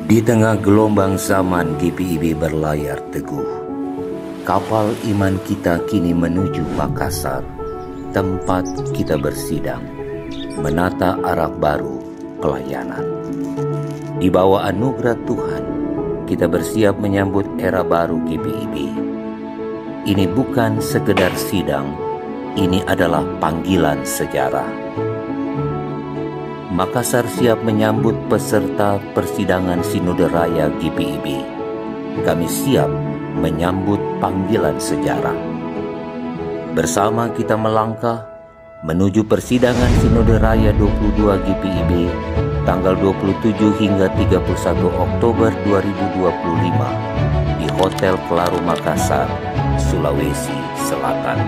Di tengah gelombang zaman GPIB berlayar teguh, kapal iman kita kini menuju Makassar, tempat kita bersidang, menata arah baru pelayanan. Di bawah anugerah Tuhan, kita bersiap menyambut era baru GPIB. Ini bukan sekedar sidang, ini adalah panggilan sejarah. Makassar siap menyambut peserta persidangan Sinode Raya GPIB. Kami siap menyambut panggilan sejarah. Bersama kita melangkah menuju persidangan Sinode Raya 22 GPIB tanggal 27 hingga 31 Oktober 2025 di Hotel Claro Makassar, Sulawesi Selatan.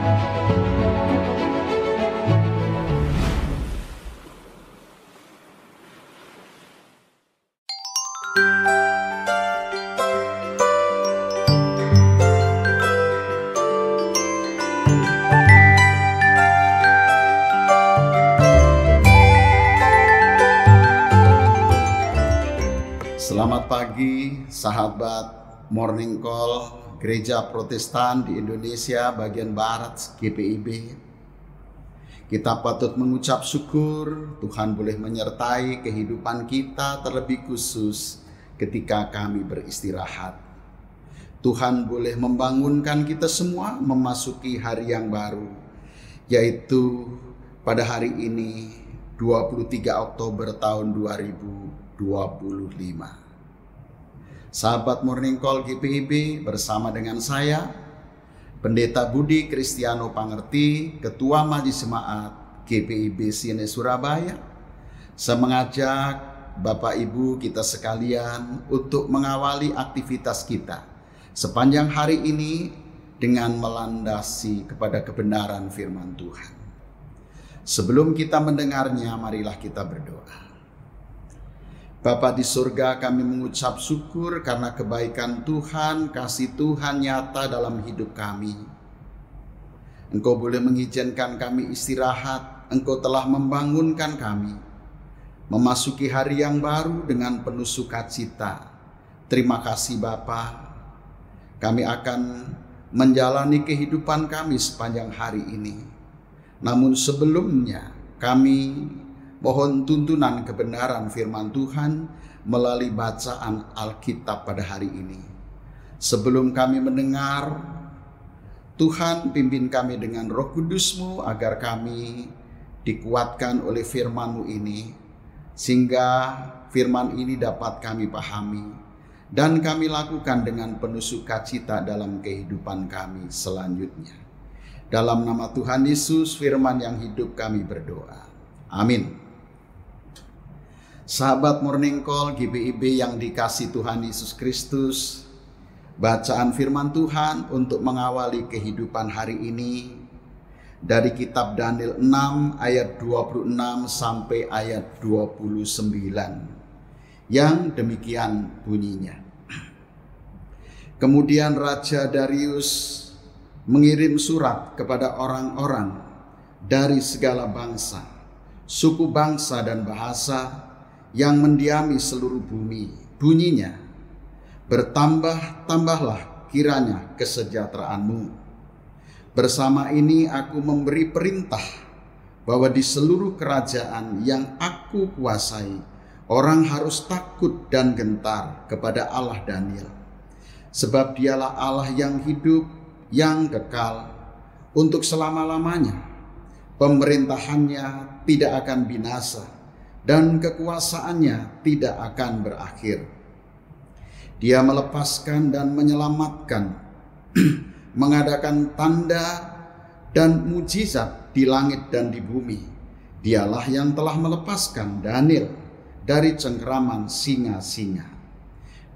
Selamat pagi, sahabat Morning Call Gereja Protestan di Indonesia bagian Barat GPIB. Kita patut mengucap syukur Tuhan boleh menyertai kehidupan kita, terlebih khusus ketika kami beristirahat. Tuhan boleh membangunkan kita semua memasuki hari yang baru, yaitu pada hari ini 23 Oktober tahun 2025. Sahabat Morning Call GPIB bersama dengan saya, Pendeta Budi Kristiano Pangerti, Ketua Majelis Jemaat GPIB Sine Surabaya, saya mengajak Bapak Ibu kita sekalian untuk mengawali aktivitas kita sepanjang hari ini dengan melandasi kepada kebenaran firman Tuhan. Sebelum kita mendengarnya, marilah kita berdoa. Bapa di surga, kami mengucap syukur karena kebaikan Tuhan, kasih Tuhan nyata dalam hidup kami. Engkau boleh mengizinkan kami istirahat, Engkau telah membangunkan kami memasuki hari yang baru dengan penuh sukacita. Terima kasih Bapa. Kami akan menjalani kehidupan kami sepanjang hari ini. Namun sebelumnya kami mohon tuntunan kebenaran firman Tuhan melalui bacaan Alkitab pada hari ini. Sebelum kami mendengar, Tuhan pimpin kami dengan Roh Kudus-Mu agar kami dikuatkan oleh firman-Mu ini, sehingga firman ini dapat kami pahami dan kami lakukan dengan penuh sukacita dalam kehidupan kami selanjutnya. Dalam nama Tuhan Yesus, firman yang hidup kami berdoa. Amin. Sahabat Morning Call GPIB yang dikasih Tuhan Yesus Kristus, bacaan firman Tuhan untuk mengawali kehidupan hari ini dari kitab Daniel 6 ayat 26 sampai ayat 29 yang demikian bunyinya. Kemudian Raja Darius mengirim surat kepada orang-orang dari segala bangsa, suku bangsa dan bahasa yang mendiami seluruh bumi. Bunyinya, bertambah-tambahlah kiranya kesejahteraanmu. Bersama ini aku memberi perintah bahwa di seluruh kerajaan yang aku kuasai, orang harus takut dan gentar kepada Allah Daniel. Sebab dialah Allah yang hidup, yang kekal untuk selama-lamanya. Pemerintahannya tidak akan binasa dan kekuasaannya tidak akan berakhir. Dia melepaskan dan menyelamatkan, mengadakan tanda dan mujizat di langit dan di bumi. Dialah yang telah melepaskan Daniel dari cengkeraman singa-singa.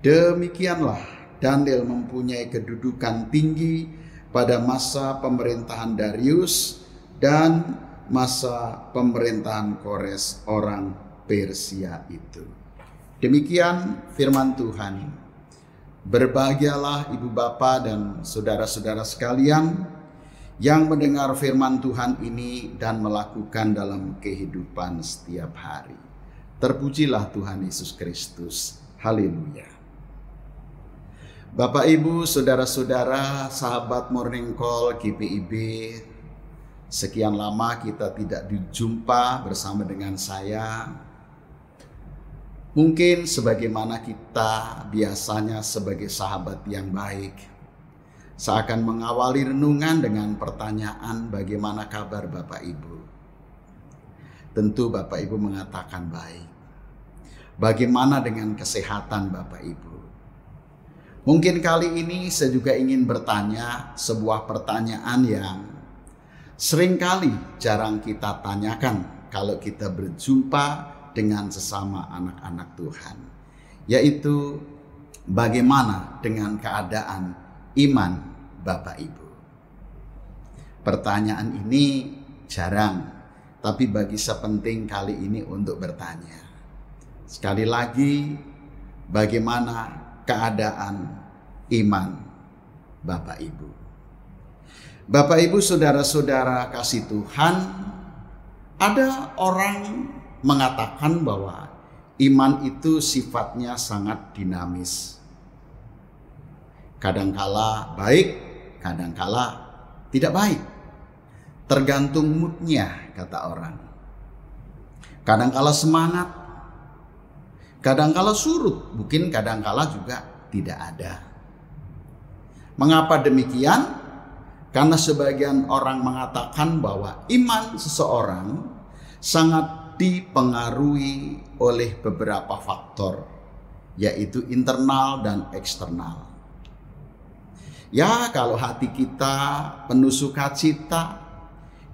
Demikianlah Daniel mempunyai kedudukan tinggi pada masa pemerintahan Darius dan masa pemerintahan Kores orang Persia itu. Demikian firman Tuhan. Berbahagialah ibu bapa dan saudara-saudara sekalian yang mendengar firman Tuhan ini dan melakukan dalam kehidupan setiap hari. Terpujilah Tuhan Yesus Kristus. Haleluya. Bapak, Ibu, saudara-saudara, sahabat Morning Call GPIB, sekian lama kita tidak dijumpa bersama dengan saya. Mungkin sebagaimana kita biasanya sebagai sahabat yang baik, saya akan mengawali renungan dengan pertanyaan, bagaimana kabar Bapak Ibu? Tentu Bapak Ibu mengatakan baik. Bagaimana dengan kesehatan Bapak Ibu? Mungkin kali ini saya juga ingin bertanya sebuah pertanyaan yang seringkali jarang kita tanyakan kalau kita berjumpa dengan sesama anak-anak Tuhan, yaitu bagaimana dengan keadaan iman Bapak Ibu. Pertanyaan ini jarang, tapi bagi saya penting kali ini untuk bertanya. Sekali lagi, bagaimana keadaan iman Bapak Ibu? Bapak Ibu, saudara-saudara kasih Tuhan, ada orang mengatakan bahwa iman itu sifatnya sangat dinamis. Kadangkala baik, kadangkala tidak baik. Tergantung moodnya, kata orang. Kadangkala semangat, kadangkala surut, mungkin kadangkala juga tidak ada. Mengapa demikian? Karena sebagian orang mengatakan bahwa iman seseorang sangat dipengaruhi oleh beberapa faktor, yaitu internal dan eksternal. Ya, kalau hati kita penuh sukacita,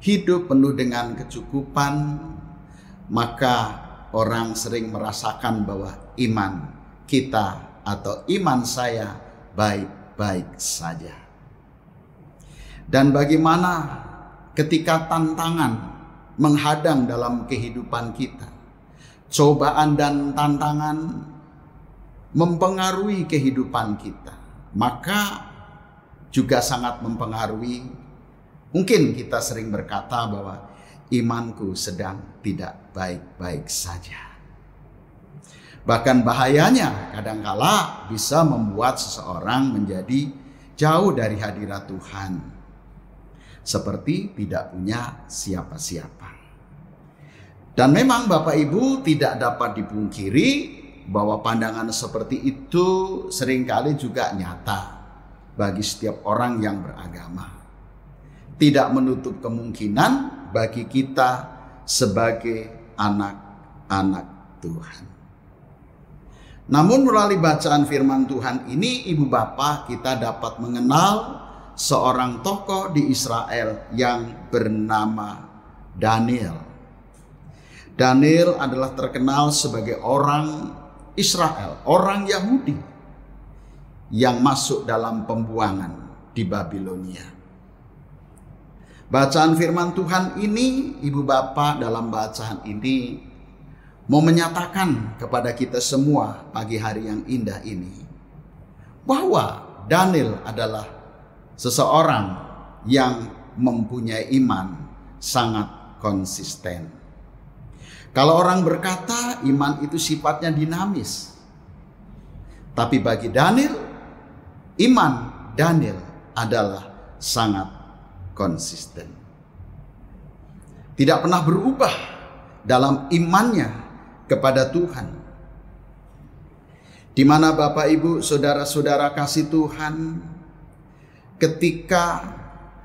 hidup penuh dengan kecukupan, maka orang sering merasakan bahwa iman kita atau iman saya baik-baik saja. Dan bagaimana ketika tantangan menghadang dalam kehidupan kita, cobaan dan tantangan mempengaruhi kehidupan kita, maka juga sangat mempengaruhi. Mungkin kita sering berkata bahwa imanku sedang tidak baik-baik saja. Bahkan bahayanya kadangkala bisa membuat seseorang menjadi jauh dari hadirat Tuhan, seperti tidak punya siapa-siapa. Dan memang Bapak Ibu tidak dapat dipungkiri bahwa pandangan seperti itu seringkali juga nyata bagi setiap orang yang beragama. Tidak menutup kemungkinan bagi kita sebagai anak-anak Tuhan. Namun melalui bacaan firman Tuhan ini, Ibu Bapak, kita dapat mengenal seorang tokoh di Israel yang bernama Daniel. Daniel adalah terkenal sebagai orang Israel, orang Yahudi yang masuk dalam pembuangan di Babilonia. Bacaan firman Tuhan ini, Ibu Bapak, dalam bacaan ini mau menyatakan kepada kita semua pagi hari yang indah ini bahwa Daniel adalah seseorang yang mempunyai iman sangat konsisten. Kalau orang berkata iman itu sifatnya dinamis, tapi bagi Daniel, iman Daniel adalah sangat konsisten. Tidak pernah berubah dalam imannya kepada Tuhan. Di mana Bapak Ibu, saudara-saudara kasih Tuhan, ketika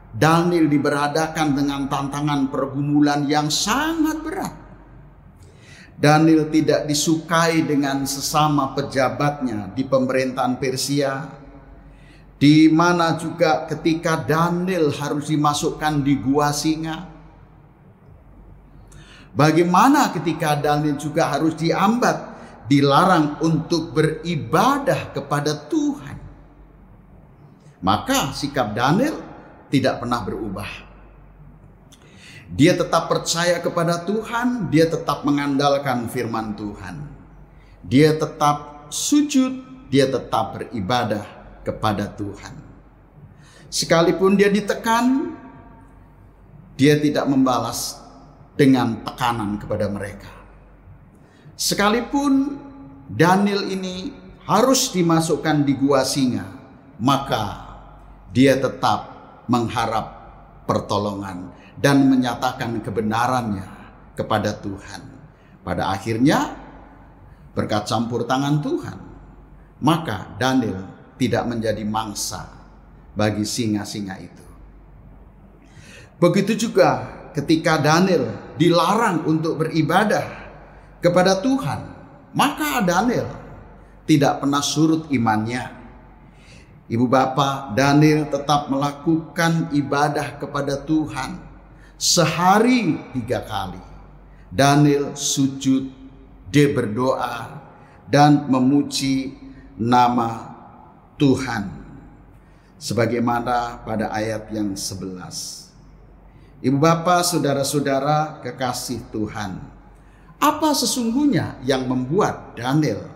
Daniel diberhadapkan dengan tantangan pergumulan yang sangat berat, Daniel tidak disukai dengan sesama pejabatnya di pemerintahan Persia, di mana juga ketika Daniel harus dimasukkan di gua singa. Bagaimana ketika Daniel juga harus diambat, dilarang untuk beribadah kepada Tuhan. Maka sikap Daniel tidak pernah berubah. Dia tetap percaya kepada Tuhan, dia tetap mengandalkan firman Tuhan. Dia tetap sujud, dia tetap beribadah kepada Tuhan. Sekalipun dia ditekan, dia tidak membalas dengan tekanan kepada mereka. Sekalipun Daniel ini harus dimasukkan di gua singa, maka dia tetap mengharap pertolongan dan menyatakan kebenarannya kepada Tuhan. Pada akhirnya, berkat campur tangan Tuhan, maka Daniel tidak menjadi mangsa bagi singa-singa itu. Begitu juga ketika Daniel dilarang untuk beribadah kepada Tuhan, maka Daniel tidak pernah surut imannya. Ibu bapak, Daniel tetap melakukan ibadah kepada Tuhan sehari 3 kali. Daniel sujud, dia berdoa dan memuji nama Tuhan, sebagaimana pada ayat yang 11. Ibu bapak, saudara-saudara kekasih Tuhan, apa sesungguhnya yang membuat Daniel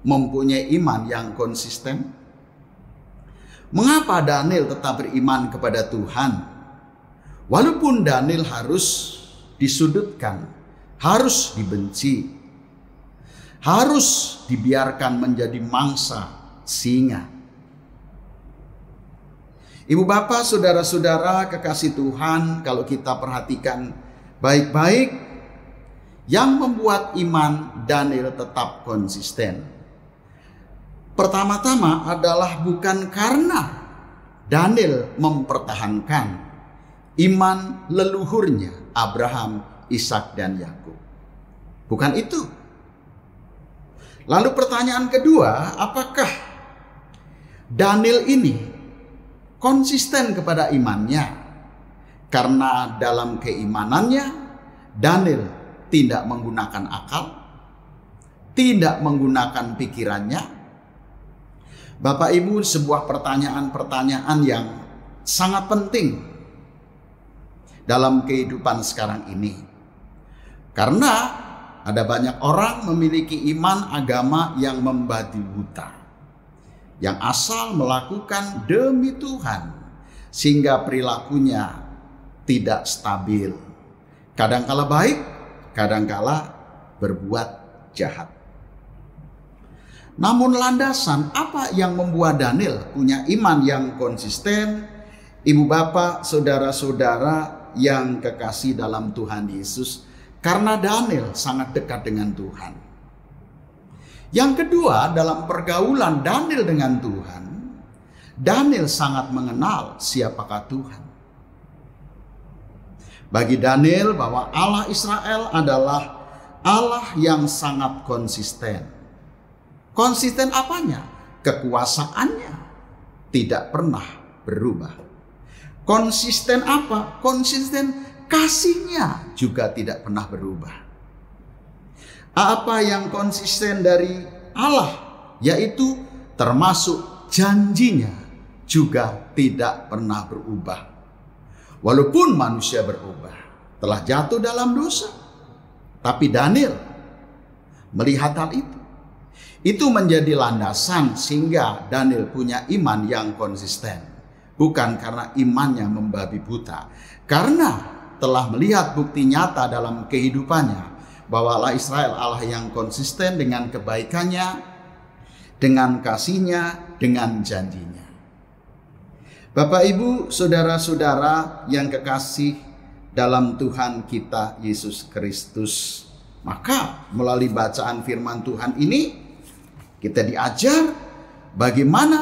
mempunyai iman yang konsisten? Mengapa Daniel tetap beriman kepada Tuhan? Walaupun Daniel harus disudutkan, harus dibenci, harus dibiarkan menjadi mangsa singa. Ibu bapak, saudara-saudara kekasih Tuhan, kalau kita perhatikan baik-baik, yang membuat iman Daniel tetap konsisten, pertama-tama adalah bukan karena Daniel mempertahankan iman leluhurnya Abraham, Ishak, dan Yakub. Bukan itu. Lalu pertanyaan kedua, apakah Daniel ini konsisten kepada imannya? Karena dalam keimanannya Daniel tidak menggunakan akal, tidak menggunakan pikirannya. Bapak Ibu, sebuah pertanyaan-pertanyaan yang sangat penting dalam kehidupan sekarang ini. Karena ada banyak orang memiliki iman agama yang membabi buta, yang asal melakukan demi Tuhan, sehingga perilakunya tidak stabil. Kadangkala baik, kadangkala berbuat jahat. Namun landasan apa yang membuat Daniel punya iman yang konsisten? Ibu bapak, saudara-saudara yang kekasih dalam Tuhan Yesus, karena Daniel sangat dekat dengan Tuhan. Yang kedua, dalam pergaulan Daniel dengan Tuhan, Daniel sangat mengenal siapakah Tuhan. Bagi Daniel bahwa Allah Israel adalah Allah yang sangat konsisten. Konsisten apanya? Kekuasaannya tidak pernah berubah. Konsisten apa? Konsisten kasihnya juga tidak pernah berubah. Apa yang konsisten dari Allah? Yaitu termasuk janjinya juga tidak pernah berubah. Walaupun manusia berubah, telah jatuh dalam dosa, tapi Daniel melihat hal itu. Itu menjadi landasan sehingga Daniel punya iman yang konsisten. Bukan karena imannya membabi buta. Karena telah melihat bukti nyata dalam kehidupannya bahwa Allah Israel Allah yang konsisten dengan kebaikannya, dengan kasihnya, dengan janjinya. Bapak Ibu, saudara-saudara yang kekasih dalam Tuhan kita Yesus Kristus, maka melalui bacaan firman Tuhan ini kita diajar bagaimana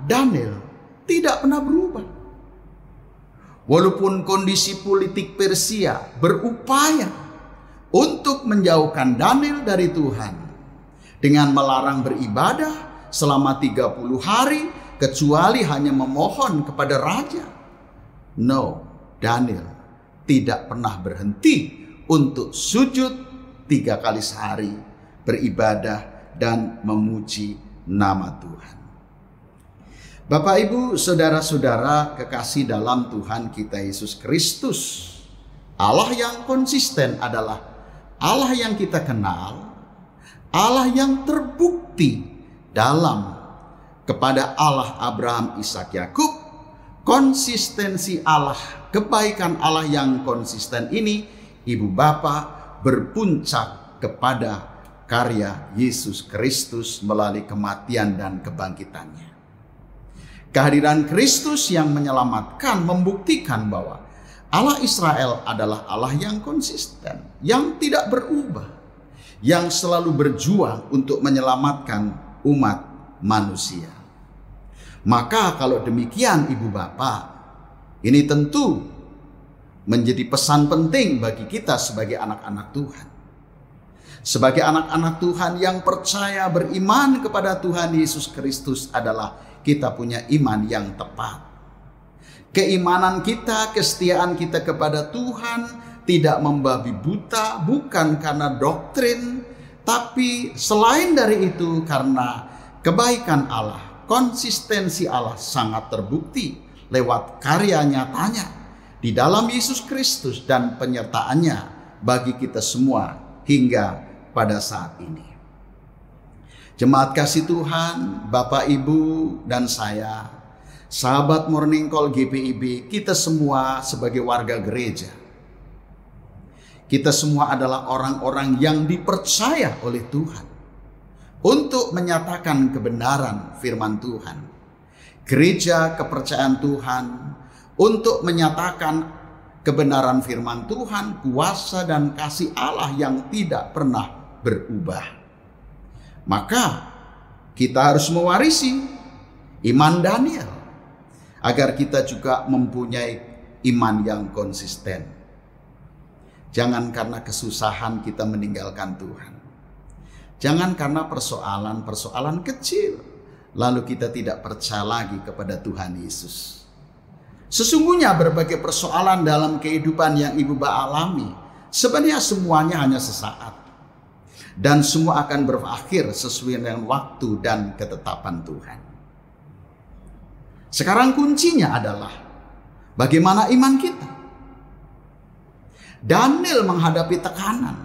Daniel tidak pernah berubah. Walaupun kondisi politik Persia berupaya untuk menjauhkan Daniel dari Tuhan dengan melarang beribadah selama 30 hari kecuali hanya memohon kepada raja. No, Daniel tidak pernah berhenti untuk sujud 3 kali sehari, beribadah dan memuji nama Tuhan. Bapak Ibu, saudara-saudara kekasih dalam Tuhan kita Yesus Kristus, Allah yang konsisten adalah Allah yang kita kenal, Allah yang terbukti dalam kepada Allah Abraham, Ishak, Yakub. Konsistensi Allah, kebaikan Allah yang konsisten ini, ibu bapak, berpuncak kepada karya Yesus Kristus melalui kematian dan kebangkitannya. Kehadiran Kristus yang menyelamatkan membuktikan bahwa Allah Israel adalah Allah yang konsisten, yang tidak berubah, yang selalu berjuang untuk menyelamatkan umat manusia. Maka kalau demikian Ibu Bapak, ini tentu menjadi pesan penting bagi kita sebagai anak-anak Tuhan. Sebagai anak-anak Tuhan yang percaya beriman kepada Tuhan Yesus Kristus adalah kita punya iman yang tepat. Keimanan kita, kesetiaan kita kepada Tuhan tidak membabi buta, bukan karena doktrin, tapi selain dari itu karena kebaikan Allah, konsistensi Allah sangat terbukti lewat karya nyatanya di dalam Yesus Kristus dan penyertaannya bagi kita semua hingga pada saat ini. Jemaat kasih Tuhan, Bapak, Ibu, dan saya, sahabat Morning Call GPIB, kita semua sebagai warga gereja, kita semua adalah orang-orang yang dipercaya oleh Tuhan untuk menyatakan kebenaran firman Tuhan. Gereja kepercayaan Tuhan untuk menyatakan kebenaran firman Tuhan, kuasa dan kasih Allah yang tidak pernah berubah. Maka kita harus mewarisi iman Daniel agar kita juga mempunyai iman yang konsisten. Jangan karena kesusahan kita meninggalkan Tuhan. Jangan karena persoalan-persoalan kecil lalu kita tidak percaya lagi kepada Tuhan Yesus. Sesungguhnya berbagai persoalan dalam kehidupan yang Ibu Bapak alami sebenarnya semuanya hanya sesaat. Dan semua akan berakhir sesuai dengan waktu dan ketetapan Tuhan. Sekarang kuncinya adalah bagaimana iman kita. Daniel menghadapi tekanan.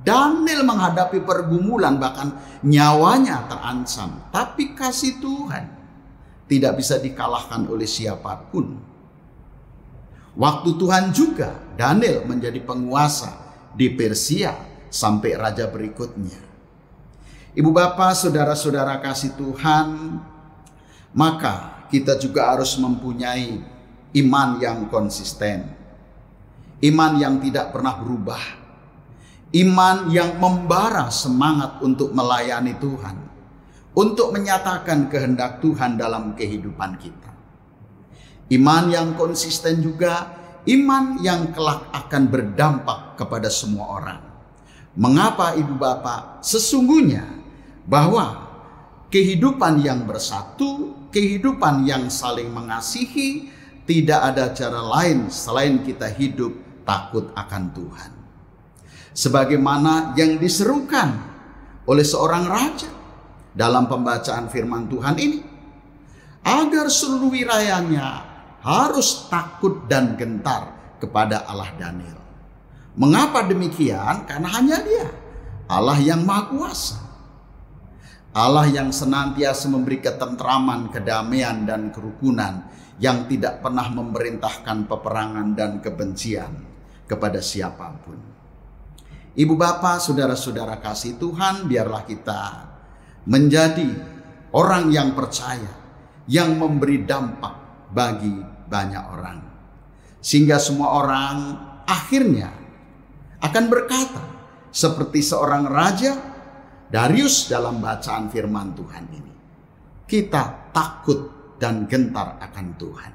Daniel menghadapi pergumulan, bahkan nyawanya terancam. Tapi kasih Tuhan tidak bisa dikalahkan oleh siapapun. Waktu Tuhan juga Daniel menjadi penguasa di Persia sampai raja berikutnya. Ibu Bapak, saudara-saudara kasih Tuhan, maka kita juga harus mempunyai iman yang konsisten. Iman yang tidak pernah berubah. Iman yang membara semangat untuk melayani Tuhan, untuk menyatakan kehendak Tuhan dalam kehidupan kita. Iman yang konsisten juga iman yang kelak akan berdampak kepada semua orang. Mengapa Ibu Bapak? Sesungguhnya bahwa kehidupan yang bersatu, kehidupan yang saling mengasihi, tidak ada cara lain selain kita hidup takut akan Tuhan. Sebagaimana yang diserukan oleh seorang raja dalam pembacaan firman Tuhan ini, agar seluruh wilayahnya harus takut dan gentar kepada Allah Daniel. Mengapa demikian? Karena hanya Dia, Allah yang Maha Kuasa, Allah yang senantiasa memberi ketentraman, kedamaian, dan kerukunan, yang tidak pernah memerintahkan peperangan dan kebencian kepada siapapun. Ibu Bapak, saudara-saudara kasih Tuhan, biarlah kita menjadi orang yang percaya, yang memberi dampak bagi banyak orang, sehingga semua orang akhirnya akan berkata seperti seorang raja Darius dalam bacaan firman Tuhan ini, kita takut dan gentar akan Tuhan.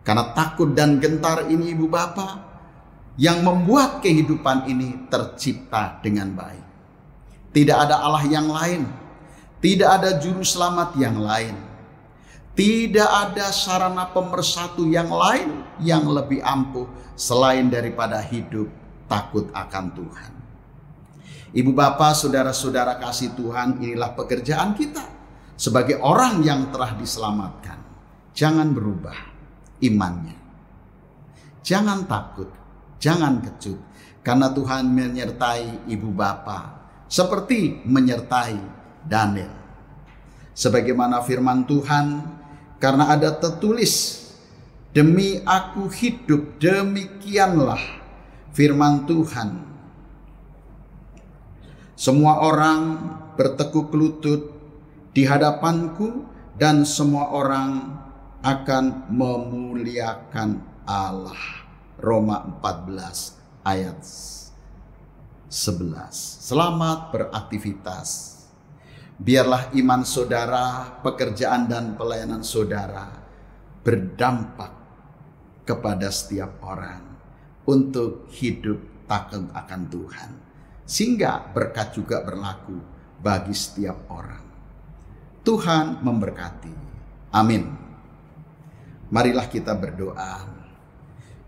Karena takut dan gentar ini Ibu Bapak yang membuat kehidupan ini tercipta dengan baik. Tidak ada Allah yang lain, tidak ada juru selamat yang lain, tidak ada sarana pemersatu yang lain yang lebih ampuh selain daripada hidup takut akan Tuhan. Ibu Bapak, saudara-saudara kasih Tuhan, inilah pekerjaan kita sebagai orang yang telah diselamatkan. Jangan berubah imannya. Jangan takut, jangan kecut, karena Tuhan menyertai Ibu Bapak seperti menyertai Daniel. Sebagaimana firman Tuhan, karena ada tertulis, demi aku hidup, demikianlah firman Tuhan. Semua orang bertekuk lutut di hadapanku dan semua orang akan memuliakan Allah. Roma 14 ayat 11. Selamat beraktivitas. Biarlah iman saudara, pekerjaan dan pelayanan saudara berdampak kepada setiap orang untuk hidup takut akan Tuhan. Sehingga berkat juga berlaku bagi setiap orang. Tuhan memberkati. Amin. Marilah kita berdoa.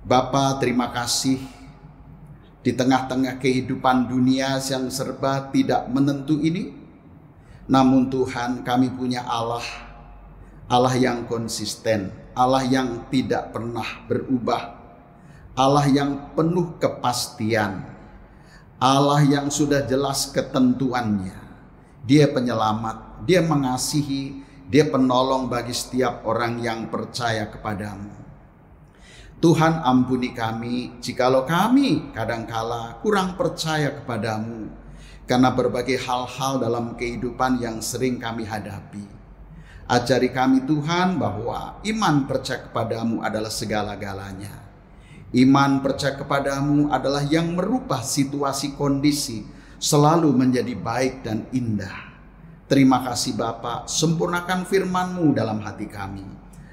Bapa, terima kasih di tengah-tengah kehidupan dunia yang serba tidak menentu ini. Namun Tuhan, kami punya Allah yang konsisten, Allah yang tidak pernah berubah, Allah yang penuh kepastian, Allah yang sudah jelas ketentuannya. Dia penyelamat, Dia mengasihi, Dia penolong bagi setiap orang yang percaya kepadamu. Tuhan, ampuni kami jikalau kami kadangkala kurang percaya kepadamu karena berbagai hal-hal dalam kehidupan yang sering kami hadapi. Ajari kami Tuhan bahwa iman percaya kepadamu adalah segala-galanya. Iman percaya kepadamu adalah yang merubah situasi kondisi selalu menjadi baik dan indah. Terima kasih Bapa, sempurnakan firman-Mu dalam hati kami,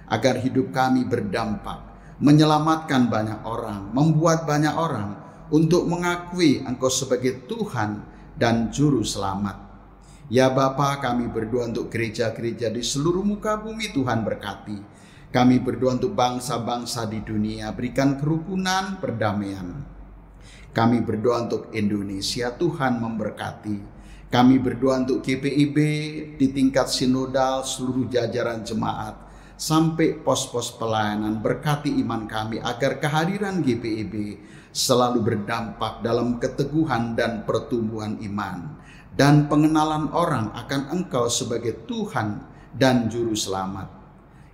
agar hidup kami berdampak, menyelamatkan banyak orang, membuat banyak orang untuk mengakui Engkau sebagai Tuhan dan Juru Selamat. Ya Bapa, kami berdoa untuk gereja-gereja di seluruh muka bumi, Tuhan berkati. Kami berdoa untuk bangsa-bangsa di dunia, berikan kerukunan, perdamaian. Kami berdoa untuk Indonesia, Tuhan memberkati. Kami berdoa untuk GPIB di tingkat sinodal, seluruh jajaran jemaat, sampai pos-pos pelayanan. Berkati iman kami agar kehadiran GPIB selalu berdampak dalam keteguhan dan pertumbuhan iman, dan pengenalan orang akan Engkau sebagai Tuhan dan Juru Selamat.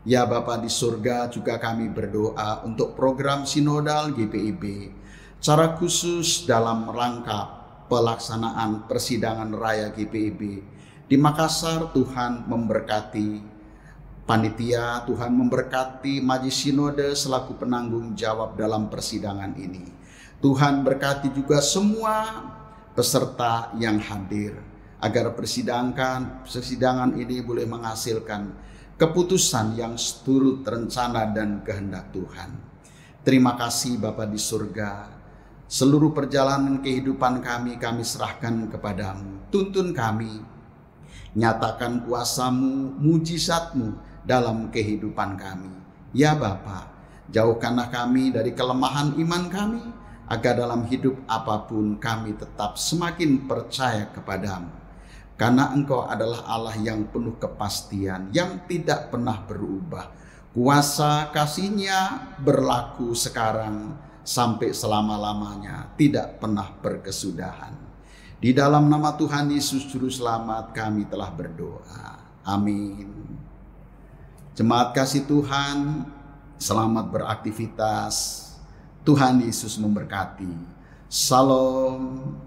Ya Bapa di surga, juga kami berdoa untuk program sinodal GPIB, secara khusus dalam rangka pelaksanaan persidangan raya GPIB di Makassar. Tuhan memberkati panitia, Tuhan memberkati Majelis Sinode selaku penanggung jawab dalam persidangan ini. Tuhan berkati juga semua peserta yang hadir, agar persidangan ini boleh menghasilkan keputusan yang seturut rencana dan kehendak Tuhan. Terima kasih Bapa di surga. Seluruh perjalanan kehidupan kami serahkan kepadamu. Tuntun kami, nyatakan kuasa-Mu, mujizat-Mu dalam kehidupan kami. Ya Bapa, jauhkanlah kami dari kelemahan iman kami, agar dalam hidup apapun kami tetap semakin percaya kepadamu. Karena Engkau adalah Allah yang penuh kepastian, yang tidak pernah berubah. Kuasa kasih-Nya berlaku sekarang sampai selama-lamanya, tidak pernah berkesudahan. Di dalam nama Tuhan Yesus Juru Selamat kami telah berdoa. Amin. Jemaat kasih Tuhan, selamat beraktivitas. Tuhan Yesus memberkati. Salam.